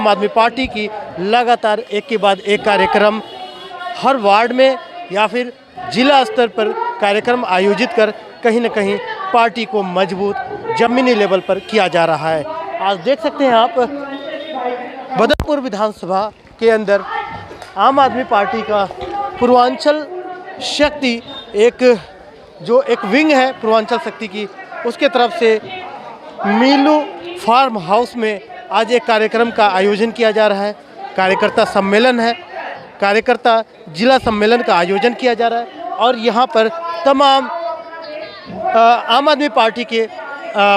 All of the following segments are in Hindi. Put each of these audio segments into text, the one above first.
आम आदमी पार्टी की लगातार एक के बाद एक कार्यक्रम हर वार्ड में या फिर जिला स्तर पर कार्यक्रम आयोजित कर कहीं न कहीं पार्टी को मजबूत जमीनी लेवल पर किया जा रहा है। आज देख सकते हैं आप बदरपुर विधानसभा के अंदर आम आदमी पार्टी का पूर्वांचल शक्ति एक विंग है पूर्वांचल शक्ति की, उसके तरफ से मीलू फार्म हाउस में आज एक कार्यक्रम का आयोजन किया जा रहा है। कार्यकर्ता सम्मेलन है, कार्यकर्ता जिला सम्मेलन का आयोजन किया जा रहा है और यहाँ पर तमाम आम आदमी पार्टी के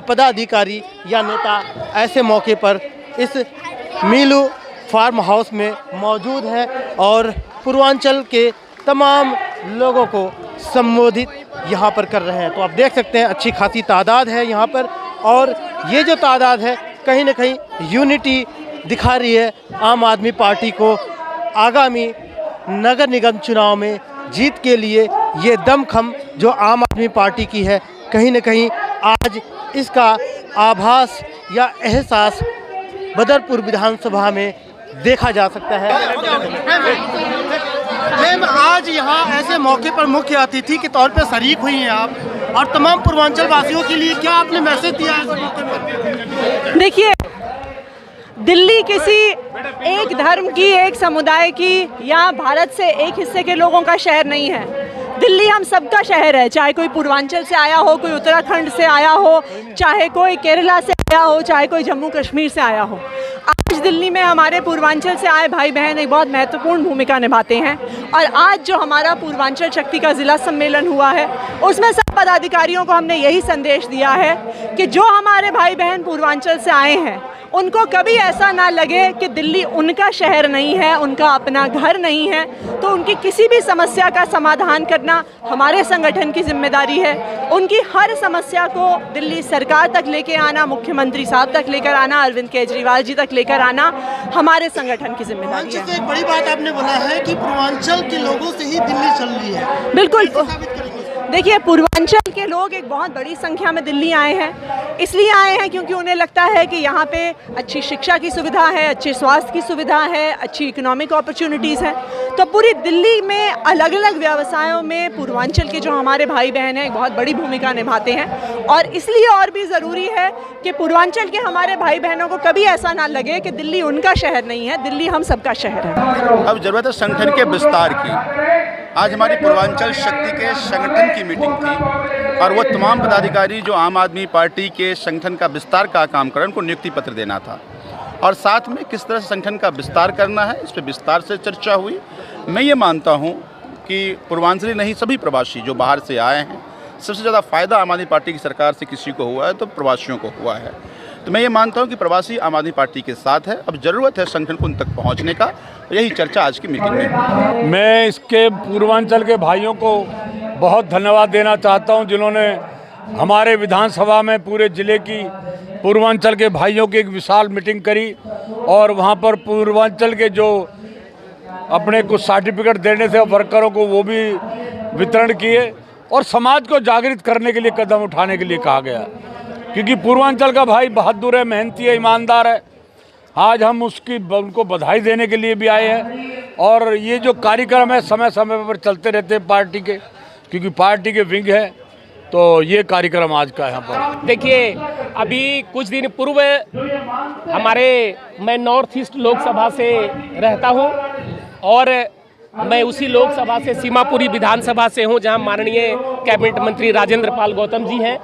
पदाधिकारी या नेता ऐसे मौके पर इस मीलू फार्म हाउस में मौजूद हैं और पूर्वांचल के तमाम लोगों को संबोधित यहाँ पर कर रहे हैं। तो आप देख सकते हैं अच्छी खासी तादाद है यहाँ पर और ये जो तादाद है कहीं ना कहीं यूनिटी दिखा रही है आम आदमी पार्टी को आगामी नगर निगम चुनाव में जीत के लिए। ये दमखम जो आम आदमी पार्टी की है कहीं ना कहीं आज इसका आभास या एहसास बदरपुर विधानसभा में देखा जा सकता है। मैम, आज यहाँ ऐसे मौके पर मुख्य अतिथि के तौर पर शरीक हुई हैं आप और तमाम पूर्वांचल वासियों के लिए क्या आपने मैसेज दिया है इस मौके पर? देखिए, दिल्ली किसी एक धर्म की, एक समुदाय की या भारत से एक हिस्से के लोगों का शहर नहीं है। दिल्ली हम सबका शहर है, चाहे कोई पूर्वांचल से आया हो, कोई उत्तराखंड से आया हो, चाहे कोई केरला से आया हो, चाहे कोई जम्मू कश्मीर से आया हो। आज दिल्ली में हमारे पूर्वांचल से आए भाई बहन एक बहुत महत्वपूर्ण भूमिका निभाते हैं और आज जो हमारा पूर्वांचल शक्ति का ज़िला सम्मेलन हुआ है उसमें सब पदाधिकारियों को हमने यही संदेश दिया है कि जो हमारे भाई बहन पूर्वांचल से आए हैं उनको कभी ऐसा ना लगे कि दिल्ली उनका शहर नहीं है, उनका अपना घर नहीं है। तो उनकी किसी भी समस्या का समाधान करना हमारे संगठन की जिम्मेदारी है। उनकी हर समस्या को दिल्ली सरकार तक लेके आना, मुख्यमंत्री साहब तक लेकर आना, अरविंद केजरीवाल जी तक लेकर आना हमारे संगठन की जिम्मेदारी है। एक बड़ी बात आपने बोला है कि पूर्वांचल के लोगों से ही दिल्ली चल रही है। बिल्कुल, देखिए, पूर्वांचल के लोग एक बहुत बड़ी संख्या में दिल्ली आए हैं। इसलिए आए हैं क्योंकि उन्हें लगता है कि यहाँ पे अच्छी शिक्षा की सुविधा है, अच्छे स्वास्थ्य की सुविधा है, अच्छी इकोनॉमिक अपॉर्चुनिटीज़ हैं। तो पूरी दिल्ली में अलग अलग व्यवसायों में पूर्वांचल के जो हमारे भाई बहन हैं एक बहुत बड़ी भूमिका निभाते हैं और इसलिए और भी ज़रूरी है कि पूर्वांचल के हमारे भाई बहनों को कभी ऐसा ना लगे कि दिल्ली उनका शहर नहीं है, दिल्ली हम सबका शहर है। अब ज़रूरत है संगठन के विस्तार की। आज हमारी पूर्वांचल शक्ति के संगठन की मीटिंग थी और वो तमाम पदाधिकारी जो आम आदमी पार्टी के संगठन का विस्तार का काम कर रहे हैं उनको नियुक्ति पत्र देना था और साथ में किस तरह से संगठन का विस्तार करना है इस पर विस्तार से चर्चा हुई। मैं ये मानता हूँ कि पूर्वांचली नहीं सभी प्रवासी जो बाहर से आए हैं, सबसे ज़्यादा फ़ायदा आम आदमी पार्टी की सरकार से किसी को हुआ है तो प्रवासियों को हुआ है। तो मैं ये मानता हूँ कि प्रवासी आम आदमी पार्टी के साथ है। अब ज़रूरत है संगठन को उन तक पहुँचने का, यही चर्चा आज की मीटिंग में। मैं इसके पूर्वांचल के भाइयों को बहुत धन्यवाद देना चाहता हूं जिन्होंने हमारे विधानसभा में पूरे ज़िले की पूर्वांचल के भाइयों की एक विशाल मीटिंग करी और वहां पर पूर्वांचल के जो अपने कुछ सर्टिफिकेट देने से वर्करों को वो भी वितरण किए और समाज को जागृत करने के लिए कदम उठाने के लिए कहा गया, क्योंकि पूर्वांचल का भाई बहादुर है, मेहनती है, ईमानदार है। आज हम उनको बधाई देने के लिए भी आए हैं और ये जो कार्यक्रम है समय समय पर चलते रहते हैं पार्टी के, क्योंकि पार्टी के विंग है। तो ये कार्यक्रम आज का यहाँ पर देखिए, अभी कुछ दिन पूर्व मैं नॉर्थ ईस्ट लोकसभा से रहता हूँ और मैं उसी लोकसभा से सीमापुरी विधानसभा से हूँ जहाँ माननीय कैबिनेट मंत्री राजेंद्र पाल गौतम जी हैं।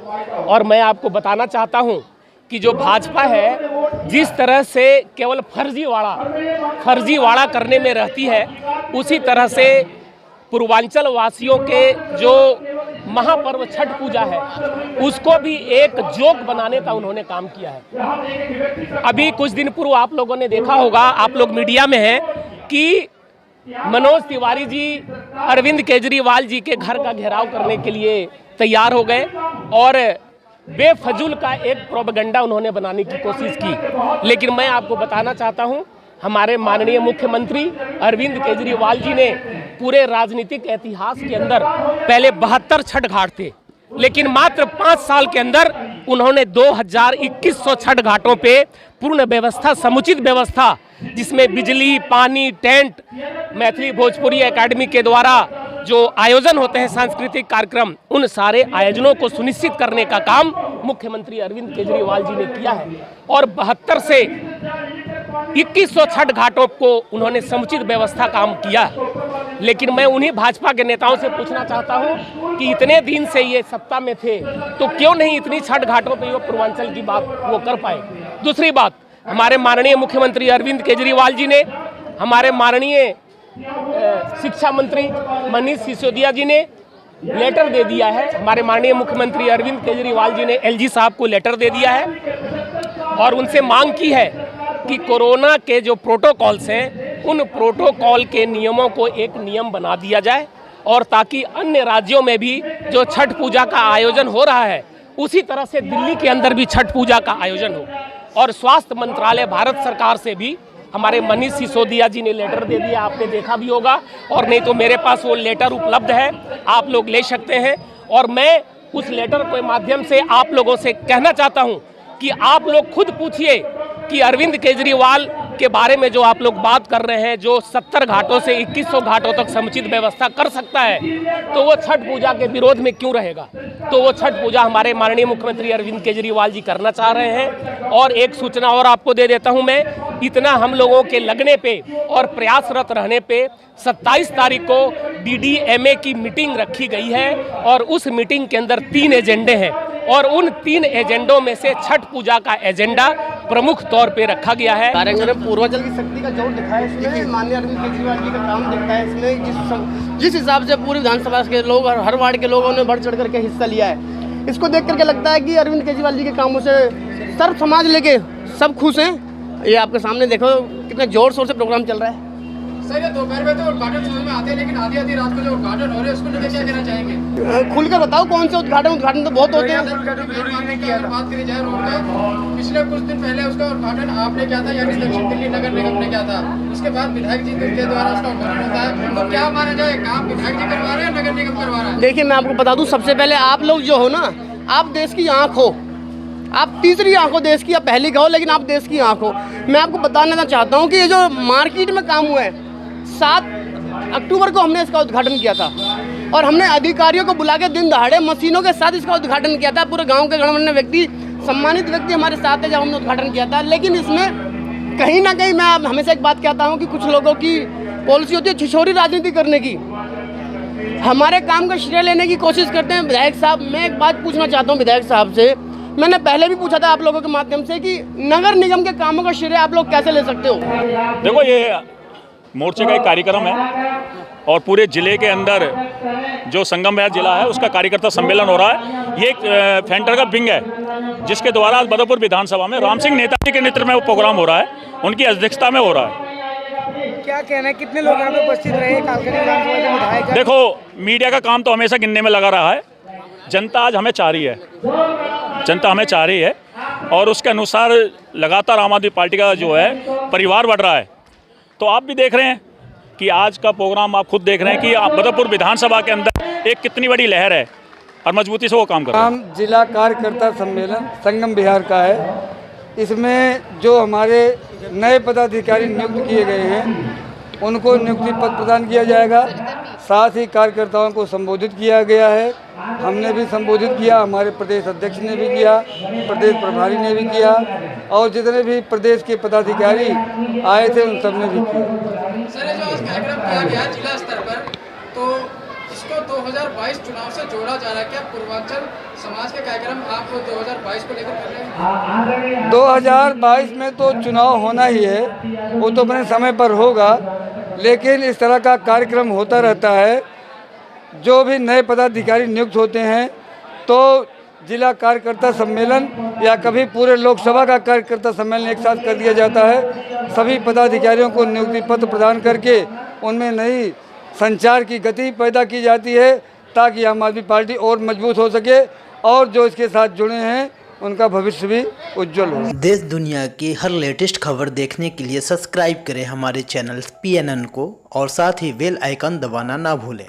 और मैं आपको बताना चाहता हूँ कि जो भाजपा है जिस तरह से केवल फर्जीवाड़ा करने में रहती है, उसी तरह से पूर्वांचल वासियों के जो महापर्व छठ पूजा है उसको भी एक जोक बनाने का उन्होंने काम किया है। अभी कुछ दिन पूर्व आप लोगों ने देखा होगा, आप लोग मीडिया में हैं, कि मनोज तिवारी जी अरविंद केजरीवाल जी के घर का घेराव करने के लिए तैयार हो गए और बेफजूल का एक प्रोपेगेंडा उन्होंने बनाने की कोशिश की। लेकिन मैं आपको बताना चाहता हूं, हमारे माननीय मुख्यमंत्री अरविंद केजरीवाल जी ने पूरे राजनीतिक इतिहास के अंदर पहले 72 छठ घाट थे, लेकिन मात्र 5 साल के अंदर उन्होंने 2100 छठ घाटों पे पूर्ण व्यवस्था, समुचित व्यवस्था जिसमें बिजली, पानी, टेंट, मैथिली भोजपुरी एकेडमी के द्वारा जो आयोजन होते हैं सांस्कृतिक कार्यक्रम, उन सारे आयोजनों को सुनिश्चित करने का काम मुख्यमंत्री अरविंद केजरीवाल जी ने किया है। और 72 से 2100 छठ घाटों को उन्होंने समुचित व्यवस्था काम किया। लेकिन मैं उन्हीं भाजपा के नेताओं से पूछना चाहता हूं कि इतने दिन से ये सत्ता में थे तो क्यों नहीं इतनी छठ घाटों पे वो पूर्वांचल की बात वो कर पाए। दूसरी बात, हमारे माननीय मुख्यमंत्री अरविंद केजरीवाल जी ने, हमारे माननीय शिक्षा मंत्री मनीष सिसोदिया जी ने लेटर दे दिया है, हमारे माननीय मुख्यमंत्री अरविंद केजरीवाल जी ने एलजी साहब को लेटर दे दिया है और उनसे मांग की है कि कोरोना के जो प्रोटोकॉल्स हैं उन प्रोटोकॉल के नियमों को एक नियम बना दिया जाए और ताकि अन्य राज्यों में भी जो छठ पूजा का आयोजन हो रहा है उसी तरह से दिल्ली के अंदर भी छठ पूजा का आयोजन हो। और स्वास्थ्य मंत्रालय भारत सरकार से भी हमारे मनीष सिसोदिया जी ने लेटर दे दिया, आपने देखा भी होगा, और नहीं तो मेरे पास वो लेटर उपलब्ध है, आप लोग ले सकते हैं। और मैं उस लेटर के माध्यम से आप लोगों से कहना चाहता हूं कि आप लोग खुद पूछिए कि अरविंद केजरीवाल के बारे में जो आप लोग बात कर रहे हैं, जो 70 घाटों से 2100 घाटों तक समुचित व्यवस्था कर सकता है, तो वो छठ पूजा के विरोध में क्यों रहेगा। तो वो छठ पूजा हमारे माननीय मुख्यमंत्री अरविंद केजरीवाल जी करना चाह रहे हैं। और एक सूचना और आपको दे देता हूं मैं, इतना हम लोगों के लगने पे और प्रयासरत रहने पे 27 तारीख को BDMA की मीटिंग रखी गई है और उस मीटिंग के अंदर 3 एजेंडे हैं और उन 3 एजेंडों में से छठ पूजा का एजेंडा प्रमुख तौर पे रखा गया है। कार्यक्रम में पूर्वांचल की शक्ति का जोर दिखा है, इसमें माननीय अरविंद केजरीवाल जी का काम दिखता है। इसमें जिस हिसाब से पूरी विधानसभा के लोग और हर वार्ड के लोगों ने बढ़ चढ़ करके हिस्सा लिया है, इसको देख करके लगता है कि अरविंद केजरीवाल जी के कामों से सर्व समाज लेके सब खुश हैं। ये आपके सामने देखो कितने जोर शोर से प्रोग्राम चल रहा है। सर, ये दोपहर में तो उद्घाटन समझ में आते हैं, लेकिन आधी आधी रात को जो उद्घाटन हो रहे हैं उसको लेकर क्या कहना चाहेंगे? खुलकर बताओ कौन से उद्घाटन तो बहुत होते हैं। बात करी जाए रोड का, पिछले कुछ दिन पहले उसका उद्घाटन आपने किया था, यानी दक्षिण दिल्ली नगर निगम ने किया था। उसके बाद विधायक जी के द्वारा उसका उद्घाटन होता है, तो क्या माना जाए, काम विधायक जी करवा रहे हैं, नगर निगम करवा रहा है? देखिए, मैं आपको बता दूं, सबसे पहले आप लोग जो हो ना, आप देश की आँख हो, आप तीसरी आँख हो देश की, या पहली का हो, लेकिन आप देश की आँख हो। मैं आपको बताना चाहता हूँ कि ये जो मार्केट में काम हुआ है, 7 अक्टूबर को हमने इसका उद्घाटन किया था और हमने अधिकारियों को बुला के दिन दहाड़े मशीनों के साथ इसका उद्घाटन किया था। पूरे गांव के गणमान्य व्यक्ति, सम्मानित व्यक्ति हमारे साथ है जब हमने उद्घाटन किया था। लेकिन इसमें कहीं ना कहीं मैं हमेशा एक बात कहता हूं कि कुछ लोगों की पॉलिसी होती है छिछोरी राजनीति करने की, हमारे काम का श्रेय लेने की कोशिश करते हैं। विधायक साहब, मैं एक बात पूछना चाहता हूँ विधायक साहब से, मैंने पहले भी पूछा था आप लोगों के माध्यम से कि नगर निगम के कामों का श्रेय आप लोग कैसे ले सकते हो? देखो, ये मोर्चे का एक कार्यक्रम है और पूरे जिले के अंदर जो संगम विहार जिला है उसका कार्यकर्ता सम्मेलन हो रहा है। ये एक फेंटर का विंग है जिसके द्वारा आज बदरपुर विधानसभा में राम सिंह नेताजी के नेतृत्व में वो प्रोग्राम हो रहा है, उनकी अध्यक्षता में हो रहा है। क्या कहना है, कितने लोग यहाँ पे उपस्थित रहे? देखो, मीडिया का काम तो हमेशा गिनने में लगा रहा है। जनता आज हमें चाह रही है, जनता हमें चाह रही है और उसके अनुसार लगातार आम आदमी पार्टी का जो है परिवार बढ़ रहा है। तो आप भी देख रहे हैं कि आज का प्रोग्राम आप खुद देख रहे हैं कि बदरपुर विधानसभा के अंदर एक कितनी बड़ी लहर है और मजबूती से वो काम कर रहा है। जिला कार्यकर्ता सम्मेलन संगम बिहार का है। इसमें जो हमारे नए पदाधिकारी नियुक्त किए गए हैं उनको नियुक्ति पत्र प्रदान किया जाएगा। साथ ही कार्यकर्ताओं को संबोधित किया गया है, हमने भी संबोधित किया, हमारे प्रदेश अध्यक्ष ने भी किया, प्रदेश प्रभारी ने भी किया और जितने भी प्रदेश के पदाधिकारी आए थे उन सब ने भी किया। सर, ये जो आज कार्यक्रम किया गया जिला स्तर पर, तो इसको 2022 चुनाव से जोड़ा जा रहा है। क्या पूर्वांचल समाज के कार्यक्रम आप 2022 को लेकर कर रहे हैं? 2022 में तो चुनाव होना ही है, वो तो अपने समय पर होगा, लेकिन इस तरह का कार्यक्रम होता रहता है। जो भी नए पदाधिकारी नियुक्त होते हैं तो जिला कार्यकर्ता सम्मेलन या कभी पूरे लोकसभा का कार्यकर्ता सम्मेलन एक साथ कर दिया जाता है। सभी पदाधिकारियों को नियुक्ति पत्र प्रदान करके उनमें नई संचार की गति पैदा की जाती है ताकि आम आदमी पार्टी और मजबूत हो सके और जो इसके साथ जुड़े हैं उनका भविष्य भी उज्जवल हो। देश दुनिया की हर लेटेस्ट खबर देखने के लिए सब्सक्राइब करें हमारे चैनल PNN को और साथ ही बेल आइकन दबाना ना भूलें।